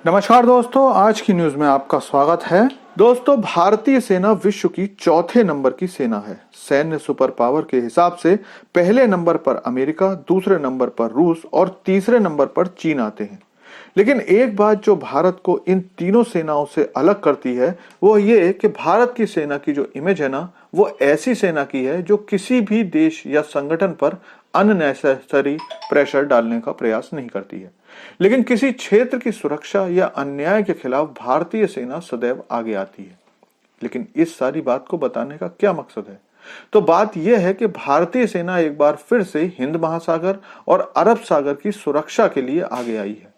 नमस्कार दोस्तों, आज की न्यूज में आपका स्वागत है। दोस्तों, भारतीय सेना विश्व की चौथे नंबर की सेना है। सैन्य सुपर पावर के हिसाब से पहले नंबर पर अमेरिका, दूसरे नंबर पर रूस और तीसरे नंबर पर चीन आते हैं। लेकिन एक बात जो भारत को इन तीनों सेनाओं से अलग करती है वो ये कि भारत की सेना की जो इमेज है ना, वो ऐसी सेना की है जो किसी भी देश या संगठन पर अननेसेसरी प्रेशर डालने का प्रयास नहीं करती है। लेकिन किसी क्षेत्र की सुरक्षा या अन्याय के खिलाफ भारतीय सेना सदैव आगे आती है। लेकिन इस सारी बात को बताने का क्या मकसद है? तो बात यह है कि भारतीय सेना एक बार फिर से हिंद महासागर और अरब सागर की सुरक्षा के लिए आगे आई है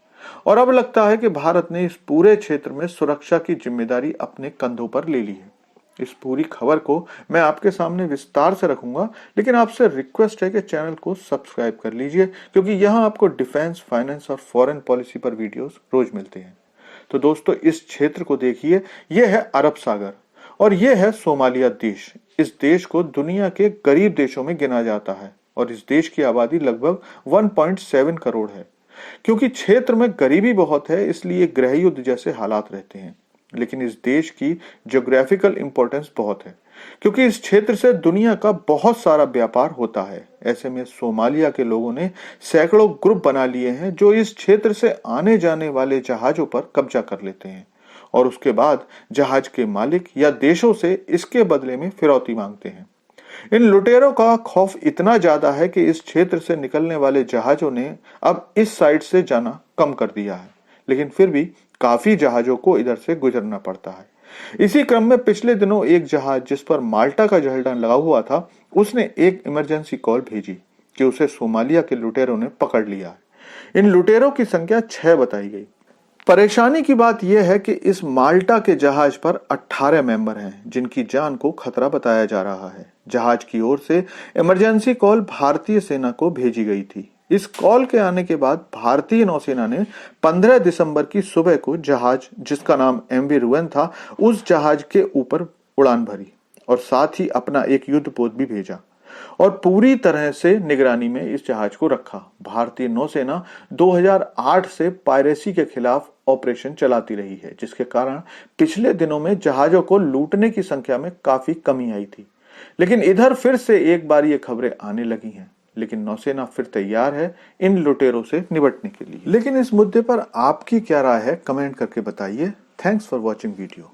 और अब लगता है कि भारत ने इस पूरे क्षेत्र में सुरक्षा की जिम्मेदारी अपने कंधों पर ले ली है। इस पूरी खबर को मैं आपके सामने विस्तार से रखूंगा, लेकिन आपसे रिक्वेस्ट है कि चैनल को सब्सक्राइब कर लीजिए, क्योंकि यहाँ आपको डिफेंस, फाइनेंस और फॉरेन पॉलिसी पर वीडियोस रोज मिलते हैं। तो दोस्तों, इस क्षेत्र को देखिए, यह है अरब सागर और यह है सोमालिया देश। इस देश को दुनिया के गरीब देशों में गिना जाता है और इस देश की आबादी लगभग 1.7 करोड़ है। क्योंकि क्षेत्र में गरीबी बहुत है, इसलिए गृह युद्ध जैसे हालात रहते हैं। लेकिन इस देश की ज्योग्राफिकल इंपॉर्टेंस बहुत है, क्योंकि इस क्षेत्र से दुनिया का बहुत सारा व्यापार होता है। ऐसे में सोमालिया के लोगों ने सैकड़ों ग्रुप बना लिए हैं जो इस क्षेत्र से आने जाने वाले जहाजों पर कब्जा कर लेते हैं और उसके बाद जहाज के मालिक या देशों से इसके बदले में फिरौती मांगते हैं। इन लुटेरों का खौफ इतना ज्यादा है कि इस क्षेत्र से निकलने वाले जहाजों ने अब इस साइड से जाना कम कर दिया है, लेकिन फिर भी काफी जहाजों को इधर से गुजरना पड़ता है। इसी क्रम में पिछले दिनों एक जहाज जिस पर माल्टा का झंडा लगा हुआ था, उसने एक इमरजेंसी कॉल भेजी कि उसे सोमालिया के लुटेरों ने पकड़ लिया है। इन लुटेरों की संख्या 6 बताई गई। परेशानी की बात यह है कि इस माल्टा के जहाज पर 18 मेंबर हैं जिनकी जान को खतरा बताया जा रहा है। जहाज की ओर से इमरजेंसी कॉल भारतीय सेना को भेजी गई थी। इस कॉल के आने के बाद भारतीय नौसेना ने 15 दिसंबर की सुबह को जहाज, जिसका नाम एमवी रुएन था, उस जहाज के ऊपर उड़ान भरी और साथ ही अपना एक युद्धपोत भी भेजा और पूरी तरह से निगरानी में इस जहाज को रखा। भारतीय नौसेना 2008 से पायरेसी के खिलाफ ऑपरेशन चलाती रही है, जिसके कारण पिछले दिनों में जहाजों को लूटने की संख्या में काफी कमी आई थी। लेकिन इधर फिर से एक बार ये खबरें आने लगी हैं, लेकिन नौसेना फिर तैयार है इन लुटेरों से निपटने के लिए। लेकिन इस मुद्दे पर आपकी क्या राय है, कमेंट करके बताइए। Thanks for watching video.